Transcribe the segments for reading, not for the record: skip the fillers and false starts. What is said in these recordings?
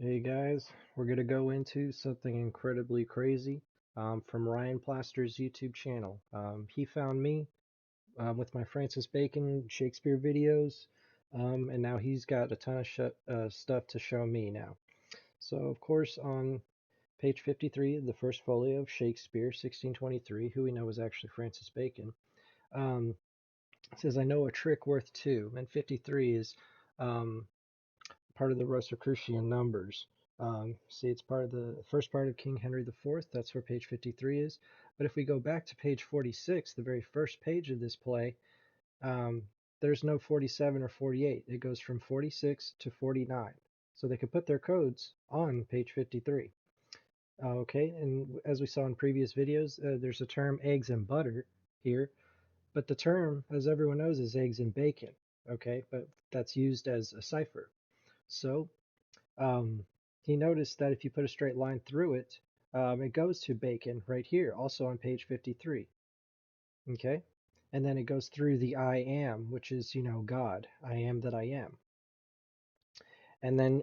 Hey guys, we're going to go into something incredibly crazy from Ryan Plaster's YouTube channel. He found me with my Francis Bacon Shakespeare videos, and now he's got a ton of stuff to show me now. So, of course, on page 53 of the first folio of Shakespeare, 1623, who we know is actually Francis Bacon, um, it says, I know a trick worth two, and 53 is um, part of the Rosicrucian numbers. See, it's part of the first part of King Henry IV. That's where page 53 is. But if we go back to page 46, the very first page of this play, um, there's no 47 or 48. It goes from 46 to 49. So they could put their codes on page 53. Okay, and as we saw in previous videos, there's a term eggs and butter here, but the term, as everyone knows, is eggs and bacon. Okay, but that's used as a cipher. So um, he noticed that if you put a straight line through it, it goes to Bacon right here, also on page 53. Okay? And then it goes through the I am, which is, God. I am that I am. And then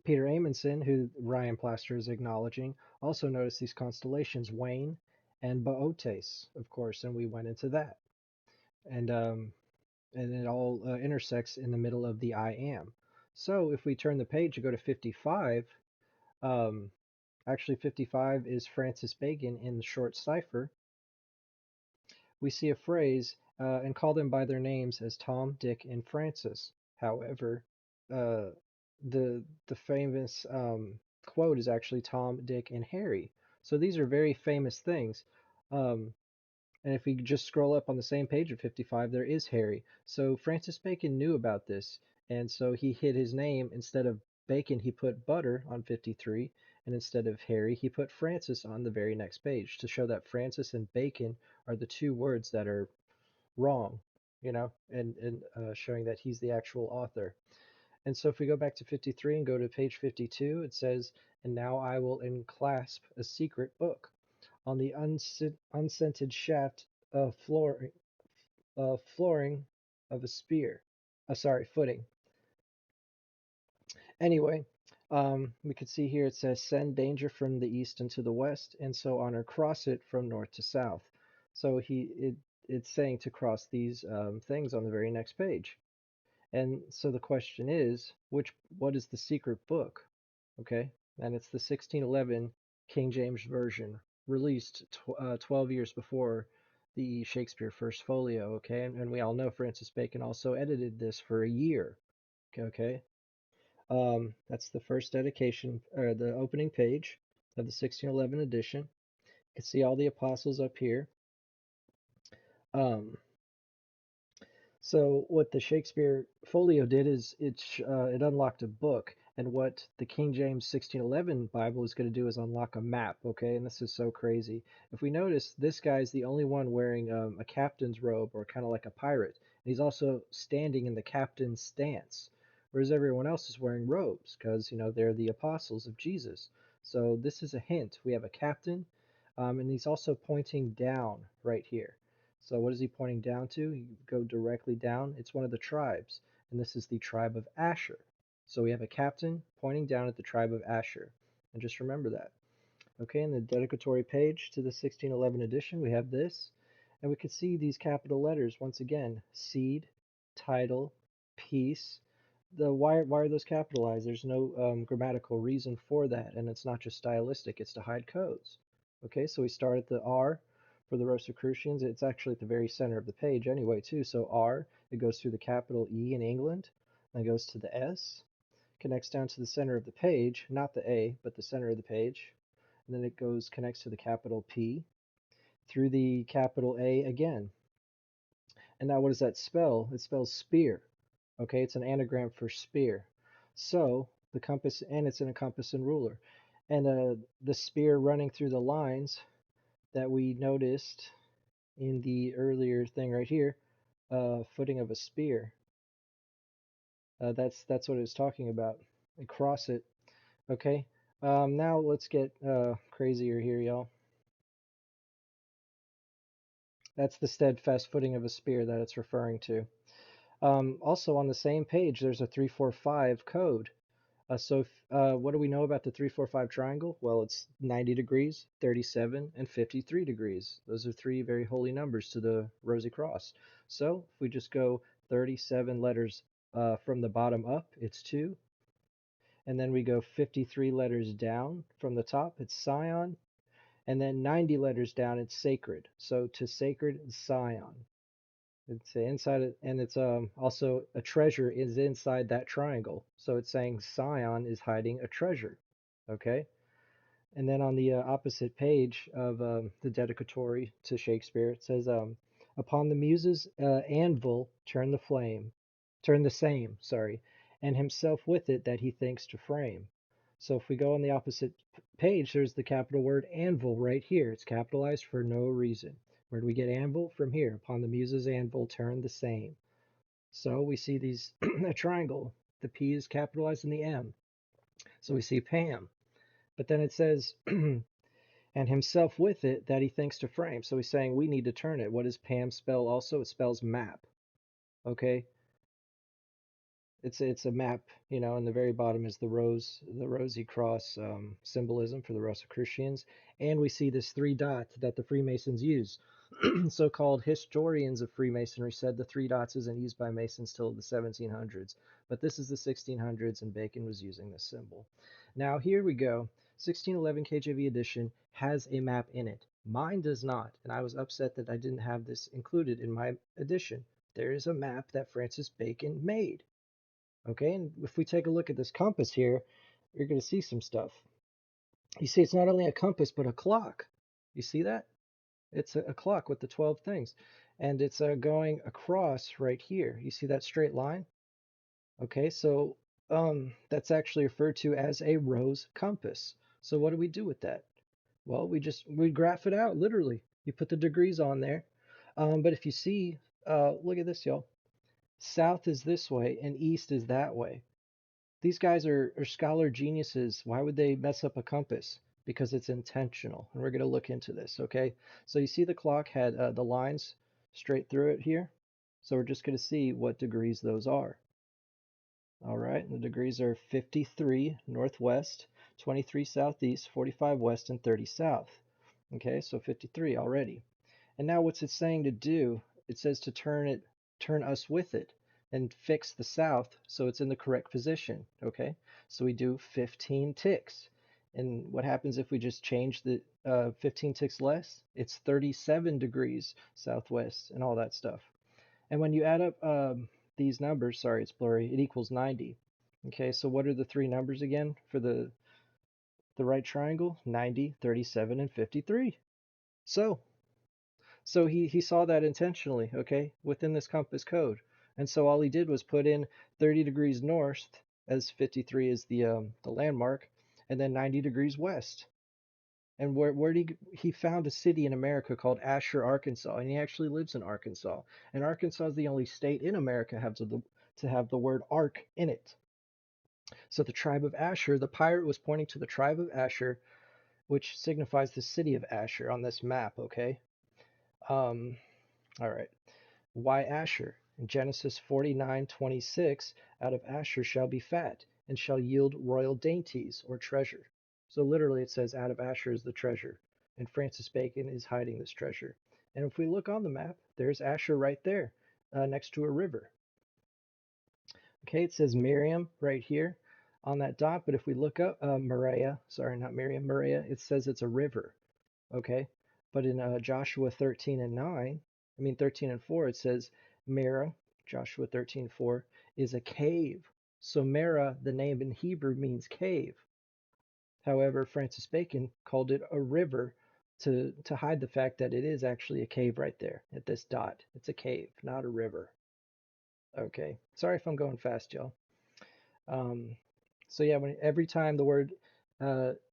Peter Amundsen, who Ryan Plaster is acknowledging, also noticed these constellations, Wain and Bootes, of course, and we went into that. And it all intersects in the middle of the I am. So if we turn the page and go to 55, um, actually, 55 is Francis Bacon in the short cipher. We see a phrase and call them by their names as Tom, Dick, and Francis. However, uh, the famous quote is actually Tom, Dick, and Harry. So these are very famous things. Um, and if we just scroll up on the same page of 55, there is Harry. So Francis Bacon knew about this, and so he hid his name. Instead of Bacon, he put butter on 53, and instead of Harry, he put Francis on the very next page to show that Francis and Bacon are the two words that are wrong, and showing that he's the actual author. And so if we go back to 53 and go to page 52, it says, and now I will enclasp a secret book on the unscented shaft of flooring of a spear. Sorry, footing. Anyway, we could see here it says send danger from the east into the west, and so on, or cross it from north to south. So it's saying to cross these things on the very next page. And so the question is, what is the secret book? Okay, and it's the 1611 King James Version, released 12 years before the Shakespeare First Folio. Okay, and we all know Francis Bacon also edited this for a year. Okay, that's the first dedication, or the opening page of the 1611 edition. You can see all the apostles up here. Um, So what the Shakespeare folio did is it unlocked a book, and what the King James 1611 Bible is going to do is unlock a map. Okay, and this is so crazy. If we notice, this guy's the only one wearing a captain's robe, or kind of like a pirate, and he's also standing in the captain's stance, whereas everyone else is wearing robes because they're the apostles of Jesus. So this is a hint. We have a captain, and he's also pointing down right here. So what is he pointing down to? You go directly down. It's one of the tribes, and this is the tribe of ASHER. So we have a captain pointing down at the tribe of ASHER, and just remember that. Okay, in the dedicatory page to the 1611 edition, we have this, and we can see these capital letters once again: seed, title, peace. Why are those capitalized? There's no grammatical reason for that, and it's not just stylistic, it's to hide codes. Okay, so we start at the R for the Rosicrucians. It's actually at the very center of the page anyway, too. So R, it goes through the capital E in England, then goes to the S, connects down to the center of the page, not the A, but the center of the page, and then it connects to the capital P, through the capital A again. And now what does that spell? It spells spear. Okay, it's an anagram for spear. So the compass, and it's in a compass and ruler. And the spear running through the lines that we noticed in the earlier thing right here, footing of a spear. That's what it's talking about. Across it. Okay. Now let's get crazier here, y'all. That's the steadfast footing of a spear that it's referring to. Also on the same page, there's a 345 code. What do we know about the 345 triangle? Well, it's 90 degrees, 37, and 53 degrees. Those are three very holy numbers to the Rosy Cross. So if we just go 37 letters from the bottom up, it's 2. And then we go 53 letters down from the top, it's Sion. And then 90 letters down, it's sacred. So to sacred Sion. It's inside it, and it's also a treasure is inside that triangle. So it's saying Sion is hiding a treasure. Okay. And then on the opposite page of the dedicatory to Shakespeare, it says, "Upon the muses' anvil turn the same, sorry, and himself with it that he thinks to frame." So if we go on the opposite page, there's the capital word anvil right here. It's capitalized for no reason. Where do we get anvil? From here. Upon the muses' anvil turn the same. So we see these a triangle. The P is capitalized in the M. So we see Pam. But then it says and himself with it that he thinks to frame. So he's saying we need to turn it. What does Pam spell also? It spells map. Okay. It's a map, and the very bottom is the rosy cross symbolism for the Rosicrucians, and we see this three dot that the Freemasons use. So-called historians of Freemasonry said the three dots isn't used by Masons till the 1700s, but this is the 1600s, and Bacon was using this symbol. Now here we go. 1611 KJV edition has a map in it. Mine does not, and I was upset that I didn't have this included in my edition. There is a map that Francis Bacon made. Okay, and if we take a look at this compass here, you're going to see some stuff. You see, it's not only a compass, but a clock. You see that? It's a clock with the 12 things. And it's going across right here. You see that straight line? Okay, so that's actually referred to as a rose compass. So what do we do with that? Well, we graph it out, literally. You put the degrees on there. But if you see, look at this, y'all. South is this way and east is that way. These guys are scholar geniuses. Why would they mess up a compass? Because it's intentional. And we're going to look into this, okay? So you see the clock had the lines straight through it here. So we're just going to see what degrees those are. All right, and the degrees are 53 northwest, 23 southeast, 45 west, and 30 south. Okay, so 53 already. And now what's it saying to do? It says to turn us with it and fix the south so it's in the correct position. Okay, so we do 15 ticks. And what happens if we just change the 15 ticks less? It's 37 degrees southwest and all that stuff. And when you add up these numbers, sorry, it's blurry, it equals 90. Okay, so what are the three numbers again for the right triangle? 90, 37, and 53. So so he saw that intentionally, okay, within this compass code. And so all he did was put in 30 degrees north, as 53 is the landmark, and then 90 degrees west. And where did he found a city in America called ASHER, Arkansas, and he actually lives in Arkansas. And Arkansas is the only state in America to have the word ark in it. So the tribe of ASHER, the pirate was pointing to the tribe of ASHER, which signifies the city of ASHER on this map, okay? Um, all right. Why Asher? In Genesis 49:26, out of Asher shall be fat, and shall yield royal dainties, or treasure. So literally it says out of Asher is the treasure, and Francis Bacon is hiding this treasure. And if we look on the map, there's Asher right there, next to a river. Okay, it says Miriam right here on that dot, but if we look up Maria, sorry, not Miriam, Maria, it says it's a river. Okay, but in Joshua 13 and 4, it says Mara, Joshua 13:4, is a cave. So Mara, the name in Hebrew, means cave. However, Francis Bacon called it a river to hide the fact that it is actually a cave right there at this dot. It's a cave, not a river. Okay, sorry if I'm going fast, y'all. Um, so yeah, every time the word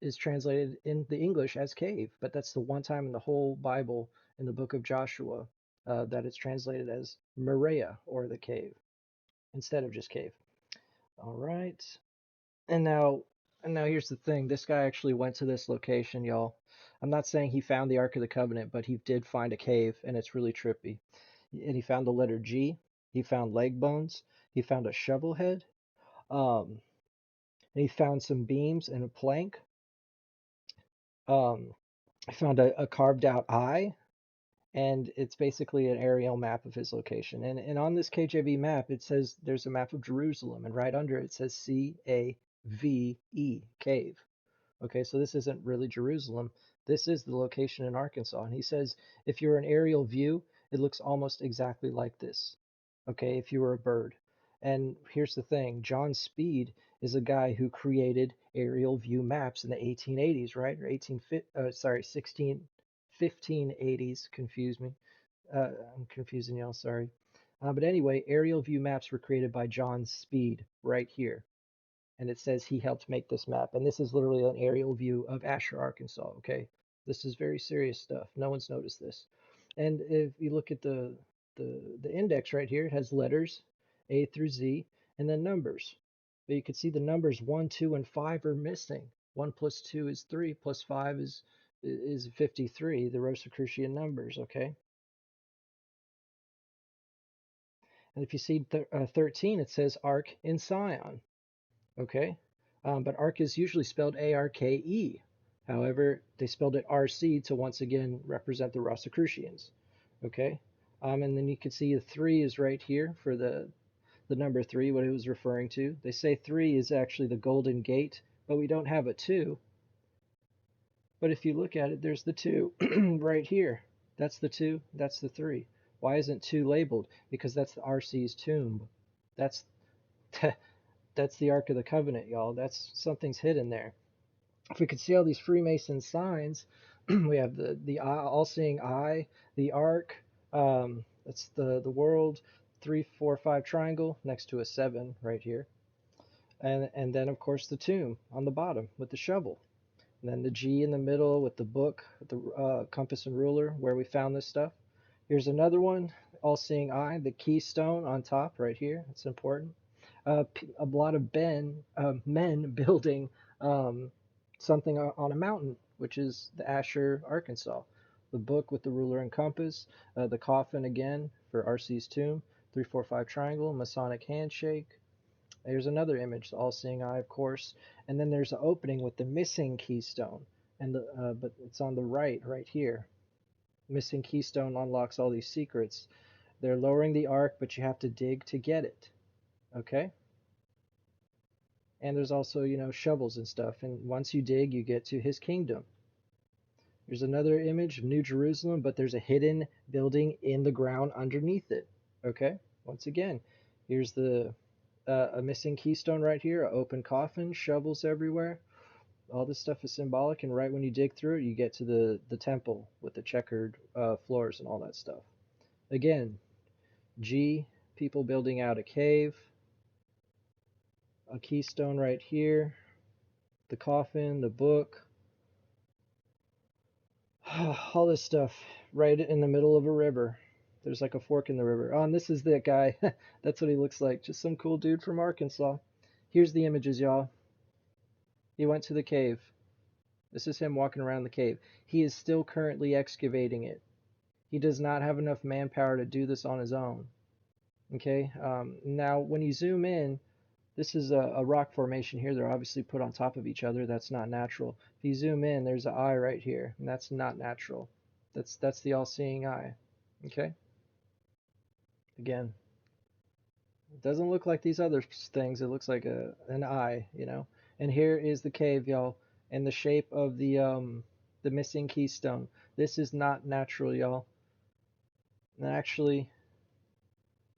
is translated in the English as cave, but that's the one time in the whole Bible in the book of Joshua that it's translated as Maria, or the cave, instead of just cave. All right, and now here's the thing. This guy actually went to this location, y'all. I'm not saying he found the Ark of the Covenant, but he did find a cave, and it's really trippy. And he found the letter G. He found leg bones. He found a shovel head. Um, And he found some beams and a plank. Um, I found a carved out eye, and it's basically an aerial map of his location. And on this KJV map, it says there's a map of Jerusalem, and right under it says CAVE, cave. Okay, so this isn't really Jerusalem. This is the location in Arkansas. And he says if you're an aerial view, it looks almost exactly like this. Okay, if you were a bird. And here's the thing, John Speed is a guy who created aerial view maps in the 1880s, right? Or 1580s, confuse me. I'm confusing y'all, sorry. But anyway, aerial view maps were created by John Speed right here, and it says he helped make this map. And this is literally an aerial view of ASHER, Arkansas. Okay, this is very serious stuff. No one's noticed this. And if you look at the index right here, it has letters A through Z, and then numbers. But you can see the numbers 1, 2, and 5 are missing. 1 plus 2 is 3, plus 5 is 53, the Rosicrucian numbers. Okay, and if you see 13, it says Ark in Sion. Okay, but ARK is usually spelled ARKE. However, they spelled it RC to once again represent the Rosicrucians. Okay, and then you can see the 3 is right here for the number 3, what it was referring to. They say 3 is actually the Golden Gate, but we don't have a 2. But if you look at it, there's the 2 right here. That's the 2, that's the 3. Why isn't 2 labeled? Because that's the RC's tomb. That's that's the Ark of the Covenant, y'all. That's something's hidden there. If we could see all these Freemason signs, we have the all-seeing eye, the Ark. That's the world, 3, 4, 5 triangle next to a 7 right here, and then of course the tomb on the bottom with the shovel. And then the G in the middle with the book, with the compass and ruler, where we found this stuff. Here's another one, all-seeing eye, the keystone on top right here. It's important. A lot of men building something on a mountain, which is the ASHER, Arkansas. The book with the ruler and compass, the coffin again for RC's tomb, 345 triangle, Masonic handshake. There's another image, the all-seeing eye, of course, and then there's an opening with the missing keystone, and but it's on the right here. Missing keystone unlocks all these secrets. They're lowering the ark, but you have to dig to get it. Okay? And there's also, shovels and stuff. And once you dig, you get to his kingdom. There's another image of New Jerusalem, but there's a hidden building in the ground underneath it. Okay? Once again, here's a missing keystone right here, an open coffin, shovels everywhere. All this stuff is symbolic, and right when you dig through it, you get to the temple with the checkered floors and all that stuff. Again, G, people building out a cave, a keystone right here, the coffin, the book, all this stuff right in the middle of a river. There's like a fork in the river. Oh, and this is that guy. That's what he looks like. Just some cool dude from Arkansas. Here's the images, y'all. He went to the cave. This is him walking around the cave. He is still currently excavating it. He does not have enough manpower to do this on his own. Okay, now when you zoom in, this is a rock formation here. They're obviously put on top of each other. That's not natural. If you zoom in, there's an eye right here, and that's not natural. That's the all-seeing eye. Okay? Again, it doesn't look like these other things. It looks like an eye. And here is the cave, y'all, and the shape of the missing keystone. This is not natural, y'all. And actually,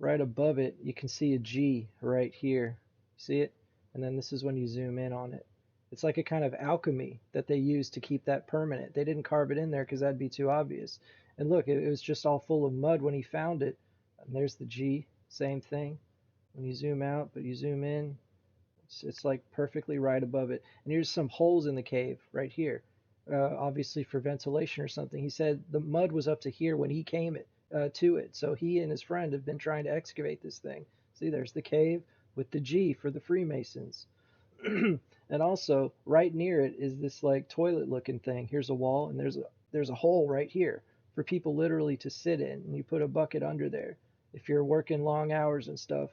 right above it, you can see a G right here. See it? And then this is when you zoom in on it. It's like a kind of alchemy that they use to keep that permanent. They didn't carve it in there because that'd be too obvious. And look, it was just all full of mud when he found it. And there's the G, same thing. When you zoom out, but you zoom in, it's like perfectly right above it. And here's some holes in the cave right here, obviously for ventilation or something. He said the mud was up to here when he came to it. So he and his friend have been trying to excavate this thing. See, there's the cave with the G for the Freemasons. And also right near it is this like toilet looking thing. Here's a wall, and there's a hole right here for people literally to sit in, and you put a bucket under there if you're working long hours and stuff.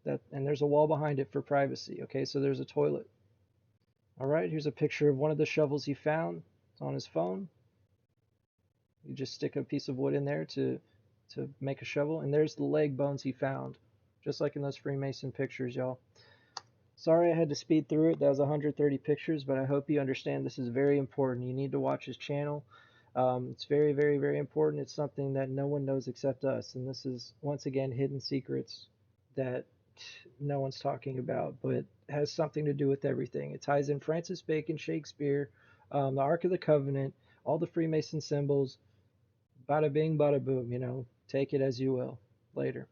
And there's a wall behind it for privacy. Okay, so there's a toilet. All right, here's a picture of one of the shovels he found. It's on his phone. You just stick a piece of wood in there to make a shovel, and there's the leg bones he found, just like in those Freemason pictures, y'all. Sorry I had to speed through it. That was 130 pictures, but I hope you understand this is very important. You need to watch his channel. It's very, very, very important. It's something that no one knows except us, and this is once again hidden secrets that no one's talking about, but has something to do with everything. It ties in Francis Bacon, Shakespeare, the Ark of the Covenant, all the Freemason symbols. Bada bing, bada boom. Take it as you will. Later.